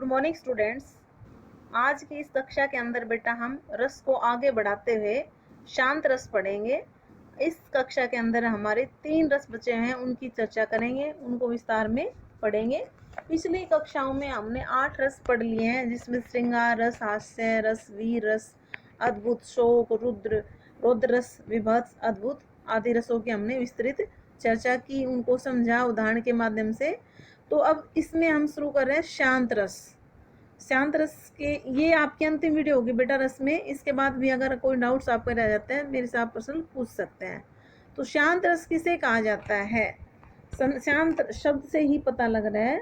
Good morning students. आज की इस कक्षा के अंदर बेटा हम रस को आगे बढ़ाते हुए शांत रस पढ़ेंगे। इस कक्षा के अंदर हमारे 3 रस बचे हैं, उनकी चर्चा करेंगे, उनको विस्तार में पढ़ेंगे। पिछली कक्षाओं में हमने 8 रस पढ़ लिए हैं, जिसमें श्रृंगार रस, हास्य रस, वीर रस, अद्भुत, शोक, रुद्र, रौद्र रस, विभत्स, अद्भुत आदि रसों की हमने विस्तृत चर्चा की, उनको समझा उदाहरण के माध्यम से। तो अब इसमें हम शुरू कर रहे हैं शांत रस। शांत रस के ये आपकी अंतिम वीडियो होगी बेटा रस में। इसके बाद भी अगर कोई डाउट्स आपके रह जाते हैं मेरे से आप पर्सनल पूछ सकते हैं। तो शांत रस किसे कहा जाता है? शांत शब्द से ही पता लग रहा है।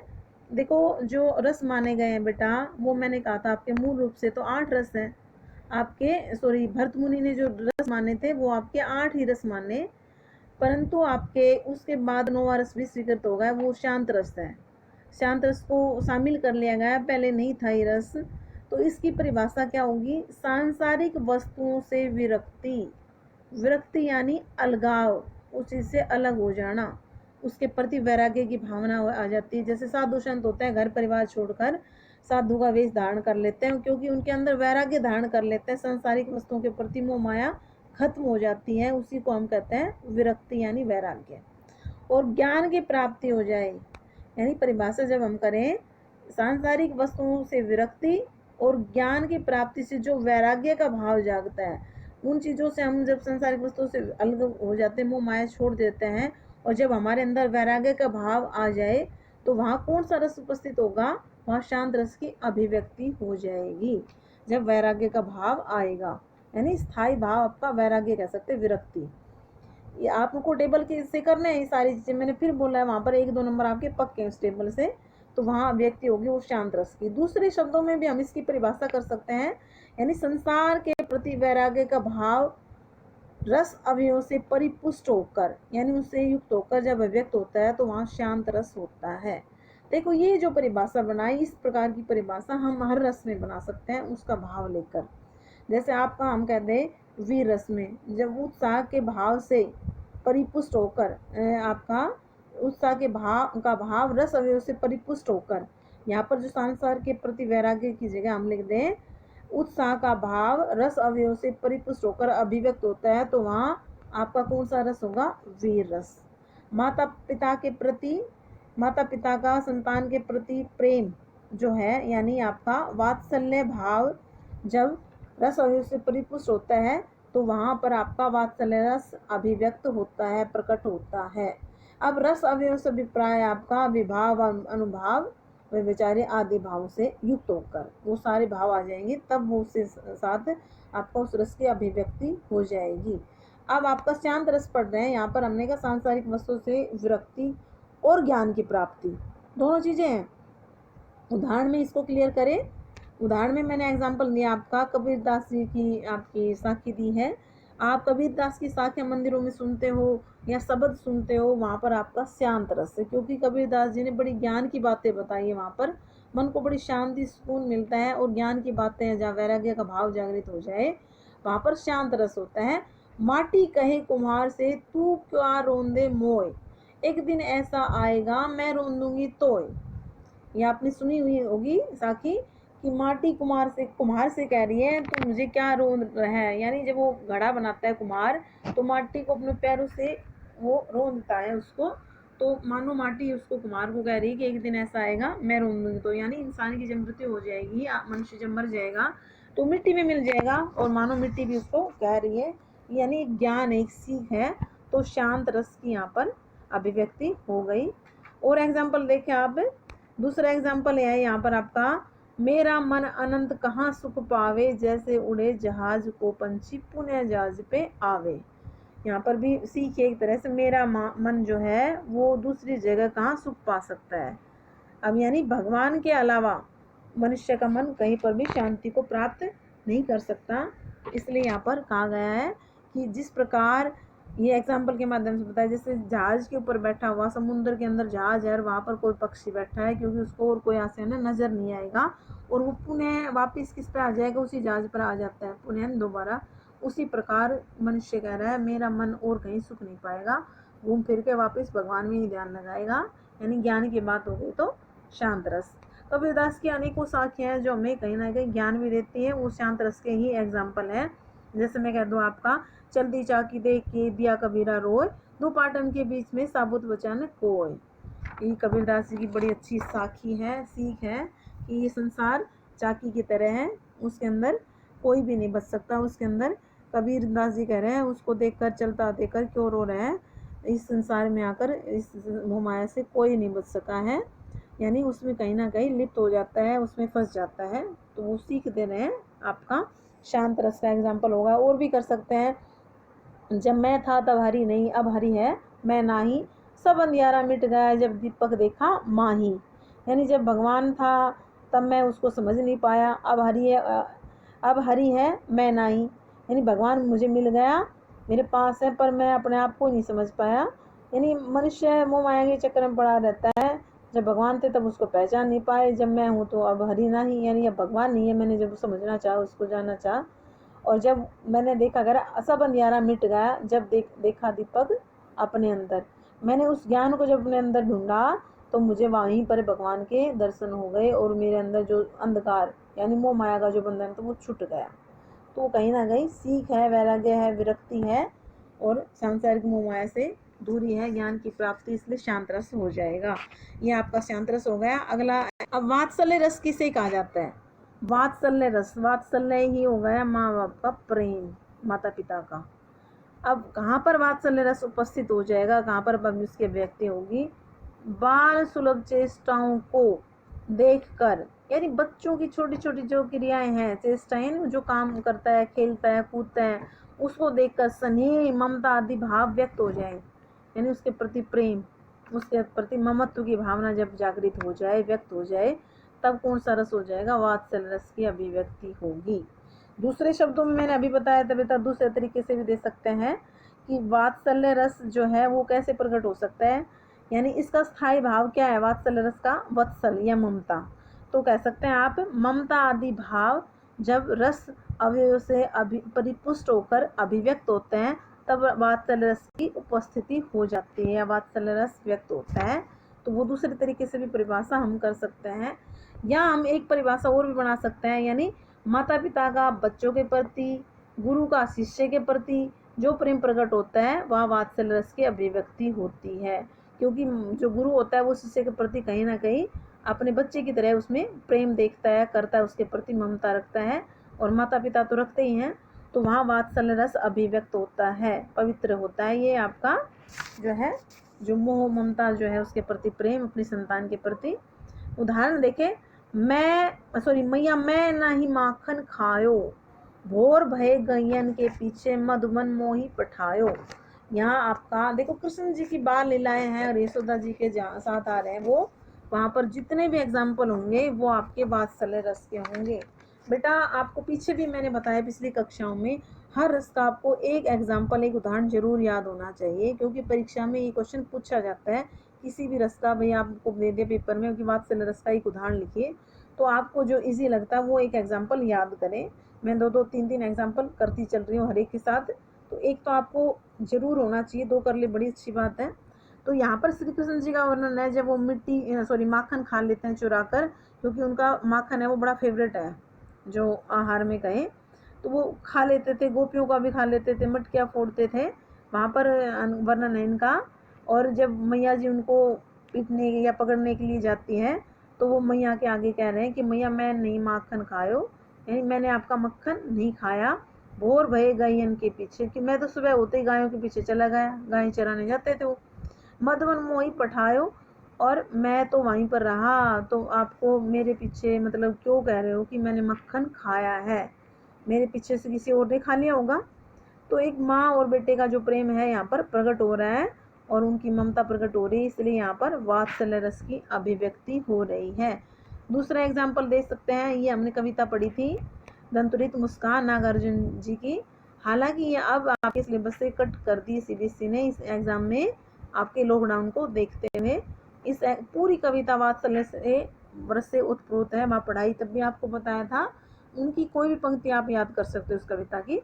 देखो जो रस माने गए हैं बेटा, वो मैंने कहा था आपके मूल रूप से तो 8 रस हैं आपके। भरत मुनि ने जो रस माने थे वो आपके 8 ही रस माने, परंतु आपके उसके बाद 9वां रस भी स्वीकृत हो गया, वो शांत रस है। शांत रस को शामिल कर लिया गया, पहले नहीं था ये रस। तो इसकी परिभाषा क्या होगी? सांसारिक वस्तुओं से विरक्ति। विरक्ति यानी अलगाव, उस चीज से अलग हो जाना, उसके प्रति वैराग्य की भावना आ जाती है। जैसे साधु संत होते हैं, घर परिवार छोड़कर साधु का वेश धारण कर लेते हैं, क्योंकि उनके अंदर वैराग्य धारण कर लेते हैं, सांसारिक वस्तुओं के प्रति मोह माया खत्म हो जाती है। उसी को हम कहते हैं विरक्ति यानी वैराग्य। और ज्ञान की प्राप्ति हो जाए, यानी परिभाषा जब हम करें, सांसारिक वस्तुओं से विरक्ति और ज्ञान की प्राप्ति से जो वैराग्य का भाव जागता है, उन चीज़ों से हम जब सांसारिक वस्तुओं से अलग हो जाते हैं, मोह माया छोड़ देते हैं, और जब हमारे अंदर वैराग्य का भाव आ जाए, तो वहाँ कौन सा रस उपस्थित होगा? वहाँ शांत रस की अभिव्यक्ति हो जाएगी। जब वैराग्य का भाव आएगा, यानी स्थायी भाव आपका वैराग्य कह सकते हैं, विरक्ति। ये आपको टेबल के से करना है, ये सारी चीजें मैंने फिर बोला है, वहां पर 1-2 नंबर आपके पक्के हैं उस टेबल से। तो वहां अभिव्यक्ति होगी वो शांत रस की। दूसरे शब्दों में भी हम इसकी परिभाषा कर सकते हैं, यानी संसार के प्रति वैराग्य का भाव रस अवयवों से परिपुष्ट होकर, यानी उससे युक्त होकर जब अभिव्यक्त होता है, तो वहां शांत रस होता है। देखो ये जो परिभाषा बनाई, इस प्रकार की परिभाषा हम हर रस में बना सकते हैं, उसका भाव लेकर। जैसे आपका हम कहते हैं वीर रस में, जब उत्साह के भाव से परिपुष्ट होकर, आपका उत्साह के भाव रस अवयव से परिपुष्ट होकर, यहाँ पर जो संसार के प्रति वैराग्य की जगह हम लिख दें उत्साह का भाव रस अवयव से परिपुष्ट होकर अभिव्यक्त होता है, तो वहाँ आपका कौन सा रस होगा? वीर रस। माता पिता का संतान के प्रति प्रेम जो है, यानी आपका वात्सल्य भाव जब रस अवयव से परिपुष्ट होता है, तो वहां पर आपका वात्सल्य रस अभिव्यक्त होता है, प्रकट होता है। अब रस अवयव से अभिप्राय आपका विभाव, अनुभाव, विचारे आदि भाव से युक्त होकर वो सारे भाव आ जाएंगे, तब वो उसके साथ आपका उस रस की अभिव्यक्ति हो जाएगी। अब आपका शांत रस पढ़ रहे हैं, यहाँ पर हमने कहा सांसारिक वस्तु से विरक्ति और ज्ञान की प्राप्ति, दोनों चीजें हैं। उदाहरण में इसको क्लियर करें। उदाहरण में मैंने एग्जाम्पल दिया आपका, कबीरदास जी की आपकी साखी दी है। आप कबीरदास की साखियाँ मंदिरों में सुनते हो या शब्द सुनते हो, वहाँ पर आपका शांत रस है, क्योंकि कबीरदास जी ने बड़ी ज्ञान की बातें बताई है। वहाँ पर मन को बड़ी शांति सुकून मिलता है, और ज्ञान की बातें जहाँ वैराग्य का भाव जागृत हो जाए, वहाँ पर शांत रस होता है। माटी कहे कुम्हार से, तू क्या रोंदे मोय, एक दिन ऐसा आएगा मैं रोंदूंगी तोय। ये आपने सुनी हुई होगी साखी, कि माटी कुम्हार से कह रही है तो मुझे क्या रोन रहा है, यानी जब वो घड़ा बनाता है कुम्हार, तो माटी को अपने पैरों से वो रोंदता है उसको, तो मानो माटी उसको कुम्हार को कह रही है कि एक दिन ऐसा आएगा मैं रोन दूंगी। तो यानी इंसान की जब मृत्यु हो जाएगी, मनुष्य जब मर जाएगा तो मिट्टी में मिल जाएगा, और मानो मिट्टी भी उसको कह रही है, यानी ज्ञान एक सीख है। तो शांत रस की यहाँ पर अभिव्यक्ति हो गई। और एग्जाम्पल देखें आप, दूसरा एग्जाम्पल है यहाँ पर आपका, मेरा मन अनंत कहाँ सुख पावे, जैसे उड़े जहाज को पंछी पुण्य जहाज पे आवे। यहाँ पर भी सीखिए एक तरह से, मेरा मन जो है वो दूसरी जगह कहाँ सुख पा सकता है। अब यानी भगवान के अलावा मनुष्य का मन कहीं पर भी शांति को प्राप्त नहीं कर सकता। इसलिए यहाँ पर कहा गया है कि जिस प्रकार ये एग्जाम्पल के माध्यम से बताया, जैसे जहाज के ऊपर बैठा हुआ, समुद्र के अंदर जहाज है और वहाँ पर कोई पक्षी बैठा है, क्योंकि उसको और कोई आसे ना नजर नहीं आएगा, और वो पुनः वापिस किस पे आ जाएगा? उसी जहाज पर आ जाता है पुनः दोबारा। उसी प्रकार मनुष्य कह रहा है मेरा मन और कहीं सुख नहीं पाएगा, घूम फिर के वापस भगवान में ही ध्यान लगाएगा। यानी ज्ञान की बात हो गई तो शांत रस। कबीरदास की अनेकों साखियाँ हैं जो हमें कहीं ना कहीं ज्ञान भी देती है, वो शांत रस के ही एग्जाम्पल है। जैसे मैं कह दूँ आपका, चलती चाकी देख के दिया कबीरा रोए, दो पाटन के बीच में साबुत वचन कोय। ये कबीरदास जी की बड़ी अच्छी साखी है, सीख है कि ये संसार चाकी की तरह है, उसके अंदर कोई भी नहीं बच सकता। उसके अंदर कबीरदास जी कह रहे हैं, उसको देखकर चलता देखकर क्यों रो रहे हैं, इस संसार में आकर इस मोहमाया से कोई नहीं बच सका है, यानी उसमें कहीं ना कहीं लिप्त हो जाता है, उसमें फंस जाता है। तो वो सीख दे रहे हैं आपका, शांत रस का एग्जाम्पल होगा। और भी कर सकते हैं, जब मैं था तब हरी नहीं, अब हरी है मैं नाही, सब अंधियारा मिट गया जब दीपक देखा माही। यानी जब भगवान था तब मैं उसको समझ नहीं पाया, अब हरी है मैं नाही, यानी भगवान मुझे मिल गया, मेरे पास है, पर मैं अपने आप को नहीं समझ पाया। यानी मनुष्य मोह माया के चक्कर में पड़ा रहता है, जब भगवान थे तब उसको पहचान नहीं पाए, जब मैं हूँ तो अब हरी नहीं, यानी अब भगवान नहीं है, मैंने जब समझना चाहा, उसको जानना चाहा, और जब मैंने देखा अगर सब अंधियारा मिट गया जब देखा दीपक अपने अंदर, मैंने उस ज्ञान को जब अपने अंदर ढूंढा तो मुझे वहीं पर भगवान के दर्शन हो गए, और मेरे अंदर जो अंधकार यानी मोह माया का जो बंधन था वो छूट गया। तो कहीं ना कहीं सीख है, वैराग्य है, विरक्ति है, और सांसारिक मोह माया से दूरी है, ज्ञान की प्राप्ति, इसलिए शांत रस हो जाएगा। ये आपका शांत रस हो गया। अगला, अब वात्सल्य रस किसे कहा जाता है? वात्सल्य रस, वात्सल्य ही हो गया माँ बाप का प्रेम, माता पिता का। अब कहाँ पर वात्सल्य रस उपस्थित हो जाएगा, कहाँ पर उसकी व्यक्ति होगी? बाल सुलभ चेष्टाओं को देखकर, यानी बच्चों की छोटी छोटी जो क्रियाएं हैं, चेष्टाएं, जो काम करता है, खेलता है, कूदता है, उसको देखकर स्नेह ममता आदि भाव व्यक्त हो जाए, यानी उसके प्रति प्रेम, उसके प्रति ममत्व की भावना जब जागृत हो जाए, व्यक्त हो जाए, तब कौन सा रस हो जाएगा? वात्सल्य रस की अभिव्यक्ति होगी। दूसरे शब्दों में मैंने अभी बताया था बेटा, दूसरे तरीके से भी दे सकते हैं कि वात्सल्य रस जो है वो कैसे प्रकट हो सकता है, यानी इसका स्थायी भाव क्या है वात्सल्य रस का? वत्सल या ममता। तो कह सकते हैं आप, ममता आदि भाव जब रस अवयव से परिपुष्ट होकर अभिव्यक्त होते हैं, तब वात्सल्य रस की उपस्थिति हो जाती है या वात्सल्य रस व्यक्त होता है। तो वो दूसरे तरीके से भी परिभाषा हम कर सकते हैं, या हम एक परिभाषा और भी बना सकते हैं, यानी माता पिता का बच्चों के प्रति, गुरु का शिष्य के प्रति जो प्रेम प्रकट होता है वह वात्सल्य रस की अभिव्यक्ति होती है, क्योंकि जो गुरु होता है वो शिष्य के प्रति कहीं ना कहीं अपने बच्चे की तरह उसमें प्रेम देखता है, करता है, उसके प्रति ममता रखता है, और माता पिता तो रखते ही हैं, तो वहाँ वात्सल्य रस अभिव्यक्त होता है, पवित्र होता है। ये आपका जो है, जो मोह ममता जो है उसके प्रति प्रेम, अपनी संतान के प्रति। उदाहरण देखें, मैया मैं नाही माखन खायो, भोर भय गैयन के पीछे मधुमन मोही पठायो। यहाँ आपका देखो, कृष्ण जी की बाल लीलाएं हैं और यशोदा जी के साथ आ रहे हैं, वो वहाँ पर जितने भी एग्जाम्पल होंगे वो आपके वात्सल्य रस के होंगे। बेटा आपको पीछे भी मैंने बताया पिछली कक्षाओं में, हर रस का आपको एक एग्जाम्पल, एक उदाहरण जरूर याद होना चाहिए, क्योंकि परीक्षा में ये क्वेश्चन पूछा जाता है किसी भी रस का। भाई आपको दे दिया पेपर में कि वात्सल्य रस का एक उदाहरण लिखिए, तो आपको जो इजी लगता है वो एक एग्जाम्पल याद करें। मैं दो तीन एग्जाम्पल करती चल रही हूँ हर एक के साथ, तो एक तो आपको जरूर होना चाहिए, दो कर ले बड़ी अच्छी बात है। तो यहाँ पर श्री कृष्ण जी का वर्णन है, जब वो माखन खा लेते हैं चुरा कर, क्योंकि उनका माखन है वो बड़ा फेवरेट है जो आहार में कहें, तो वो खा लेते थे, गोपियों का भी खा लेते थे, मटकियाँ फोड़ते थे, वहाँ पर वर्णन है इनका। और जब मैया जी उनको पीटने या पकड़ने के लिए जाती है, तो वो मैया के आगे कह रहे हैं कि मैया मैं नहीं माखन खायो, यानी मैंने आपका मक्खन नहीं खाया, भोर भये गायन के पीछे, कि मैं तो सुबह होते ही गायों के पीछे चला गया, गाय चराने जाते थे वो, मधुवन मोही पठायो, और मैं तो वहीं पर रहा, तो आपको मेरे पीछे मतलब क्यों कह रहे हो कि मैंने मक्खन खाया है, मेरे पीछे से किसी और ने खा लिया होगा। तो एक माँ और बेटे का जो प्रेम है यहाँ पर प्रकट हो रहा है, और उनकी ममता प्रकट हो रही है, इसलिए यहाँ पर वात्सल्य रस की अभिव्यक्ति हो रही है। दूसरा एग्जाम्पल दे सकते हैं, ये हमने कविता पढ़ी थी, दंतुरित मुस्कान नागार्जुन जी की। हालांकि ये अब आपके सिलेबस से कट कर दी सीबीएसई ने इस एग्जाम में, आपके लॉकडाउन को देखते हुए। इस पूरी कविता वात्सल्य से रस से उत्प्रोत है, वहाँ पढ़ाई तब भी आपको बताया था, उनकी कोई भी पंक्ति आप याद कर सकते हो उस कविता की।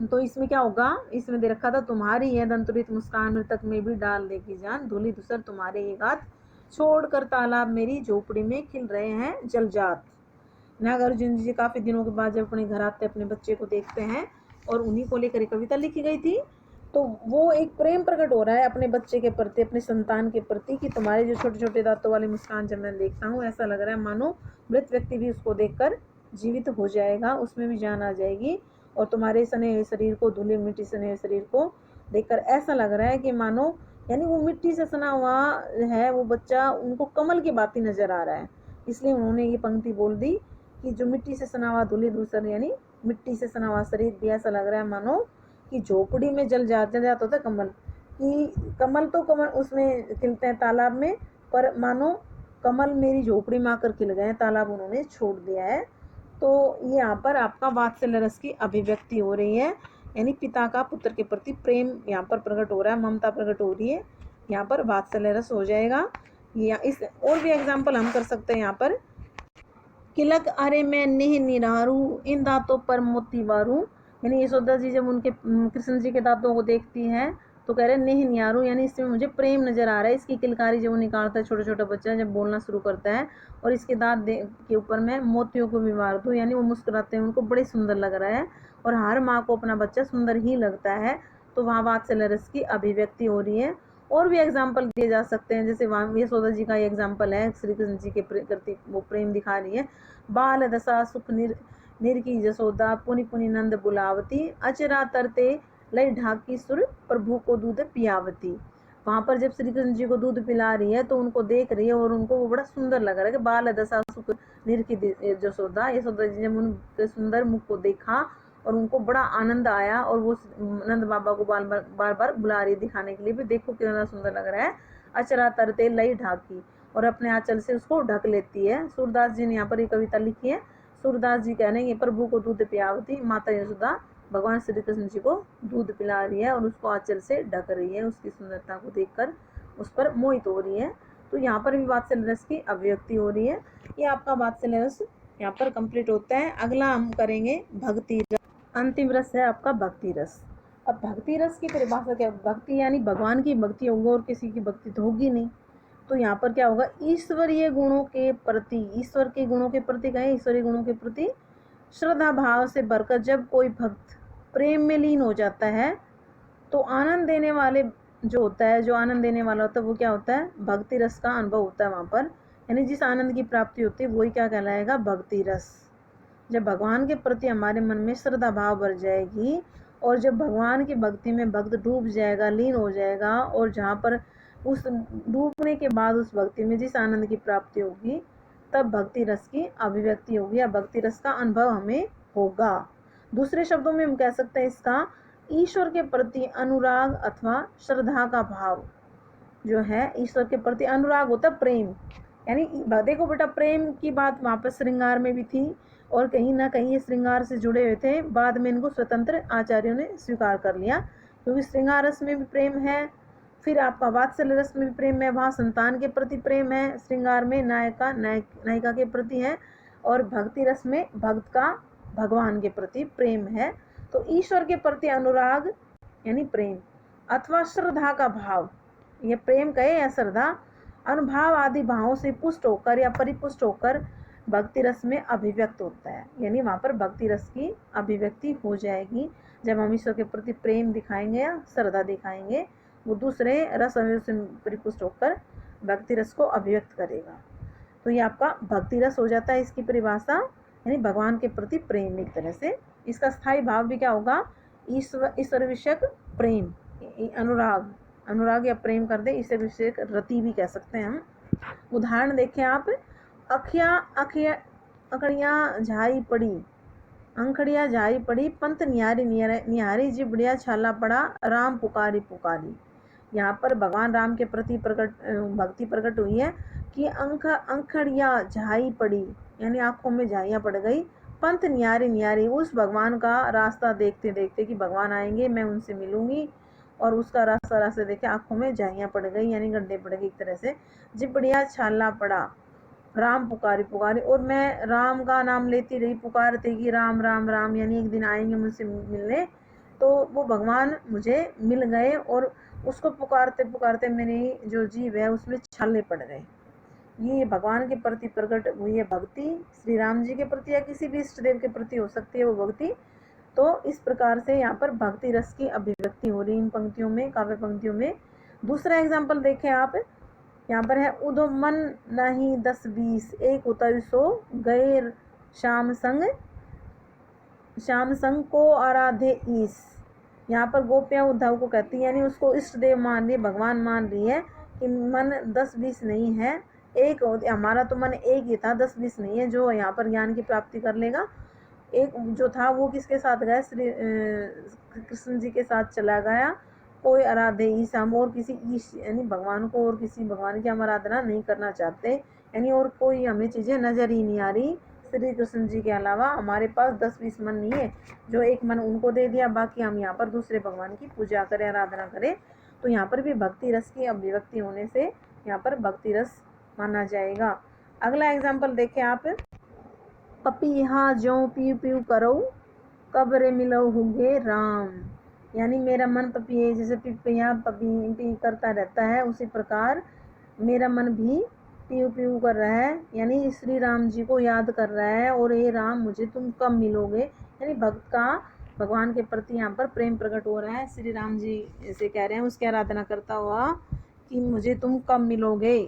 तो इसमें क्या होगा, इसमें दे रखा था, तुम्हारी है दंतुरित मुस्कान मृतक में भी डाल देगी जान, धूली धूसर तुम्हारे ये गात छोड़कर तालाब मेरी झोपड़ी में खिल रहे हैं जलजात। नागार्जुन जी काफी दिनों के बाद जब अपने घर आते अपने बच्चे को देखते हैं और उन्हीं को लेकर कविता लिखी गई थी। तो वो एक प्रेम प्रकट हो रहा है अपने बच्चे के प्रति, अपने संतान के प्रति, कि तुम्हारे जो छोटे छोटे दांतों वाली मुस्कान जब मैं देखता हूँ ऐसा लग रहा है मानो मृत व्यक्ति भी उसको देखकर जीवित हो जाएगा, उसमें भी जान आ जाएगी। और तुम्हारे सने हुए शरीर को, धुली मिट्टी सने हुए शरीर को देखकर ऐसा लग रहा है कि मानो, यानी वो मिट्टी से सना हुआ है वो बच्चा, उनको कमल की बाती नजर आ रहा है। इसलिए उन्होंने ये पंक्ति बोल दी कि जो मिट्टी से सना हुआ धुली धूसर, यानी मिट्टी से सना हुआ शरीर भी ऐसा लग रहा है मानो कि झोपड़ी में जल जाता होता कमल, कि कमल तो कमल उसमें खिलते हैं तालाब में, पर मानो कमल मेरी झोपड़ी में आकर खिल गए, तालाब उन्होंने छोड़ दिया है। तो ये यहाँ पर आपका वात्सल्य रस की अभिव्यक्ति हो रही है, यानी पिता का पुत्र के प्रति प्रेम यहाँ पर प्रकट हो रहा है, ममता प्रकट हो रही है, यहाँ पर वात्सल्य रस हो जाएगा। या इस और भी एग्जाम्पल हम कर सकते हैं यहाँ पर, किलक अरे मैं नेह निरारू इन दांतों पर मोती वारू, यानी यशोदा जी जब उनके कृष्ण जी के दांतों को देखती है तो कह रहे नेह नियारू, यानी इसमें मुझे प्रेम नजर आ रहा है। इसकी किलकारी जब वो निकालता है छोटा छोटा बच्चा जब बोलना शुरू करता है और इसके दांत के ऊपर मैं मोतियों को भी वार दूँ, यानी वो मुस्कुराते हैं, उनको बड़े सुंदर लग रहा है और हर माँ को अपना बच्चा सुंदर ही लगता है। तो वहाँ वात्सल्य रस की अभिव्यक्ति हो रही है। और भी एग्जाम्पल दिए जा सकते हैं, जैसे यशोदा जी का ये एग्जाम्पल है, श्री कृष्ण जी के प्रति वो प्रेम दिखा रही है। बाल दशा सुख निरकी जसोदा पुनि पुनि नंद बुलावती अचरा तरते लय ढाकी सुर प्रभु को दूध पियावती। वहां पर जब श्री कृष्ण जी को दूध पिला रही है तो उनको देख रही है और उनको वो बड़ा सुंदर लग रहा है कि बाल दशा सुख निरकी जसोदा, यशोदा जी ने उनके सुंदर मुख को देखा और उनको बड़ा आनंद आया और वो नंद बाबा को बार बार बुला रही दिखाने के लिए भी, देखो कितना सुंदर लग रहा है। अचरा तरते लई ढाकी, और अपने आंचल से उसको ढक लेती है। सूरदास जी ने यहाँ पर एक कविता लिखी है। सूरदास जी कह रहे हैं प्रभु को दूध पियावती, माता यशोदा भगवान श्री कृष्ण जी को दूध पिला रही है और उसको आंचल से ढक रही है, उसकी सुंदरता को देखकर उस पर मोहित हो रही है। तो यहाँ पर भी वात्सल्य रस की अभिव्यक्ति हो रही है। ये आपका वात्सल्य रस यहाँ पर कंप्लीट होता है। अगला हम करेंगे भक्ति रस। अंतिम रस है आपका भक्ति रस। अब भक्ति रस की परिभाषा क्या? भक्ति यानी भगवान की भक्ति होगी और किसी की भक्ति तो होगी नहीं। तो यहाँ पर क्या होगा, ईश्वरीय गुणों के प्रति, ईश्वर के गुणों के प्रति कहें, ईश्वरीय गुणों के प्रति श्रद्धा भाव से भरकर जब कोई भक्त प्रेम में लीन हो जाता है तो आनंद देने वाले जो होता है, जो आनंद देने वाला होता है वो क्या होता है, भक्ति रस का अनुभव होता है वहाँ पर। यानी जिस आनंद की प्राप्ति होती है वही क्या कहलाएगा, भक्ति रस। जब भगवान के प्रति हमारे मन में श्रद्धा भाव भर जाएगी और जब भगवान की भक्ति में भक्त डूब जाएगा, लीन हो जाएगा, और जहाँ पर उस डूबने के बाद उस भक्ति में जिस आनंद की प्राप्ति होगी तब भक्ति रस की अभिव्यक्ति होगी या भक्ति रस का अनुभव हमें होगा। दूसरे शब्दों में हम कह सकते हैं इसका, ईश्वर के प्रति अनुराग अथवा श्रद्धा का भाव जो है, ईश्वर के प्रति अनुराग होता है प्रेम। यानी देखो बेटा, प्रेम की बात वहाँ पर श्रृंगार में भी थी और कहीं ना कहीं ये श्रृंगार से जुड़े हुए थे। बाद में इनको स्वतंत्र आचार्यों ने स्वीकार कर लिया, क्योंकि श्रृंगार रस में भी प्रेम है, फिर आपका वात्सल्य रस में भी प्रेम है, वहाँ संतान के प्रति प्रेम है, श्रृंगार में नायिका के प्रति है, और भक्ति रस में भक्त का भगवान के प्रति प्रेम है। तो ईश्वर के प्रति अनुराग यानी प्रेम अथवा श्रद्धा का भाव, ये प्रेम कहे या श्रद्धा, अनुभाव आदि भावों से पुष्ट होकर या परिपुष्ट होकर भक्ति रस में अभिव्यक्त होता है। यानी वहाँ पर भक्ति रस की अभिव्यक्ति हो जाएगी जब हम ईश्वर के प्रति प्रेम दिखाएंगे या श्रद्धा दिखाएंगे, वो दूसरे रस से परिपुष्ट होकर भक्ति रस को अभिव्यक्त करेगा। तो ये आपका भक्ति रस हो जाता है इसकी परिभाषा, यानी भगवान के प्रति प्रेम। एक तरह से इसका स्थायी भाव भी क्या होगा, ईश्वर विषयक प्रेम, अनुराग या प्रेम कर दे, ईश्वर विषयक रति भी कह सकते हैं हम। उदाहरण देखें आप, अखड़िया झाई पड़ी, अंखड़िया झाई पड़ी, पंत निहारी जिबड़िया छाला पड़ा, राम पुकारी पुकारी। यहाँ पर भगवान राम के प्रति भक्ति प्रकट हुई है कि अंखड़िया झाई पड़ी, यानी आंखों में झाइयाँ पड़ गई, पंत निहारी, उस भगवान का रास्ता देखते देखते कि भगवान आएंगे मैं उनसे मिलूंगी, और उसका रास्ता देखे आंखों में झाइयाँ पड़ गई, यानी गड्ढे पड़ गई एक तरह से। जिबड़िया छाला पड़ा, राम पुकारी, और मैं राम का नाम लेती रही, पुकारते कि राम राम राम, यानी एक दिन आएंगे मुझसे मिलने। तो वो भगवान मुझे मिल गए और उसको पुकारते पुकारते मेरी जो जीव है उसमें छाले पड़ गए, ये भगवान के प्रति प्रकट हुई है भक्ति, श्री राम जी के प्रति या किसी भी इष्ट देव के प्रति हो सकती है वो भक्ति। तो इस प्रकार से यहाँ पर भक्ति रस की अभिव्यक्ति हो रही इन पंक्तियों में, काव्य पंक्तियों में। दूसरा एग्जाम्पल देखें आप, यहाँ पर है उदो मन नहीं 10-20 एक उतर सो गए श्याम संग को आराधे ईस। यहाँ पर गोपियाँ उद्धव को कहती है, यानी उसको इष्ट देव मान रही है, भगवान मान रही है कि मन 10-20 नहीं है, एक हमारा तो मन एक ही था, 10-20 नहीं है, जो यहाँ पर ज्ञान की प्राप्ति कर लेगा। एक जो था वो किसके साथ गया, श्री कृष्ण जी के साथ चला गया। कोई आराधे ईश, हम और किसी ईश यानी भगवान को और किसी भगवान की हम आराधना नहीं करना चाहते, यानी और कोई हमें चीज़ें नज़र ही नहीं आ रही श्री कृष्ण जी के अलावा। हमारे पास 10-20 मन नहीं है, जो एक मन उनको दे दिया, बाकी हम यहाँ पर दूसरे भगवान की पूजा करें, आराधना करें। तो यहाँ पर भी भक्ति रस की अभिव्यक्ति होने से यहाँ पर भक्ति रस माना जाएगा। अगला एग्जाम्पल देखें आप, पपीहा ज्यों पीऊ पीऊ करो कब्र मिलो हुगे राम। यानी मेरा मन पपिए जैसे पिपिया पपी पी करता रहता है, उसी प्रकार मेरा मन भी पीऊ पीऊ कर रहा है, यानी श्री राम जी को याद कर रहा है। और ये राम मुझे तुम कब मिलोगे, यानी भक्त का भगवान के प्रति यहाँ पर प्रेम प्रकट हो रहा है। श्री राम जी ऐसे कह रहे हैं उसकी आराधना करता हुआ कि मुझे तुम कब मिलोगे।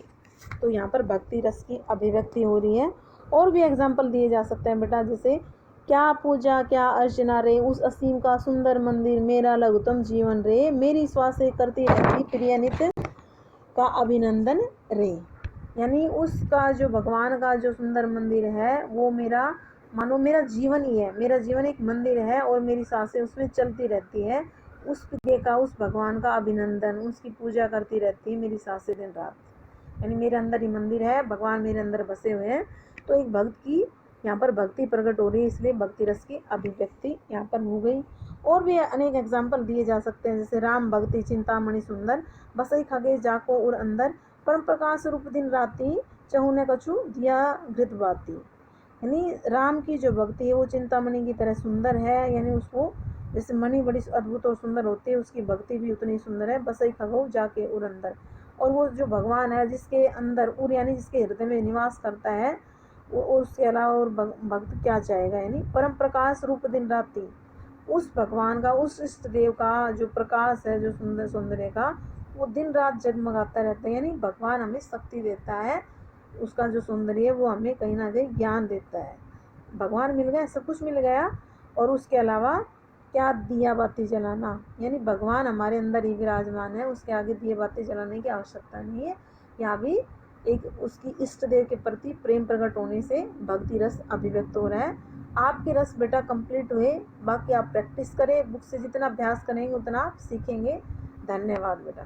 तो यहाँ पर भक्ति रस की अभिव्यक्ति हो रही है। और भी एग्जाम्पल दिए जा सकते हैं बेटा, जैसे क्या पूजा क्या अर्चना रे उस असीम का सुंदर मंदिर, मेरा लघुतम जीवन रे, मेरी श्वासें करती रहती प्रिय नित्य का अभिनंदन रे। यानी उसका जो भगवान का जो सुंदर मंदिर है वो मेरा मानो मेरा जीवन ही है, मेरा जीवन एक मंदिर है और मेरी सांसें उसमें चलती रहती है। उस प्रिय का, उस भगवान का अभिनंदन, उसकी पूजा करती रहती है मेरी सांसें दिन रात। यानी मेरे अंदर ही मंदिर है, भगवान मेरे अंदर बसे हुए हैं। तो एक भक्त की यहाँ पर भक्ति प्रकट हो रही है, इसलिए भक्ति रस की अभिव्यक्ति यहाँ पर हो गई। और भी अनेक एग्जाम्पल दिए जा सकते हैं, जैसे राम भक्ति चिंतामणि सुंदर बसई खगे जाको और अंदर, परम प्रकाश रूप दिन राती चहुने कछु दिया घृत बाती। यानी राम की जो भक्ति है वो चिंतामणि की तरह सुंदर है, यानी उसको जैसे मणि बड़ी अद्भुत और सुंदर होती है, उसकी भक्ति भी उतनी सुंदर है। बसई खगो जाके और अंदर, और वो जो भगवान है जिसके अंदर उर यानी जिसके हृदय में निवास करता है, वो उसके अलावा और भक्त क्या चाहेगा। यानी परम प्रकाश रूप दिन राती, उस भगवान का, उस इष्ट देव का जो प्रकाश है, जो सुंदर सौंदर्य का, वो दिन रात जगमगाता रहता है। यानी भगवान हमें शक्ति देता है, उसका जो सौंदर्य है वो हमें कहीं ना कहीं ज्ञान देता है। भगवान मिल गए, सब कुछ मिल गया, और उसके अलावा क्या, दिया बाती जलाना, यानी भगवान हमारे अंदर ही विराजमान है, उसके आगे दिए बाती जलाने की आवश्यकता नहीं है। यहाँ भी एक उसकी इष्ट देव के प्रति प्रेम प्रकट होने से भक्ति रस अभिव्यक्त हो रहा है। आपके रस बेटा कंप्लीट हुए, बाकी आप प्रैक्टिस करें, बुक से जितना अभ्यास करेंगे उतना आप सीखेंगे। धन्यवाद बेटा।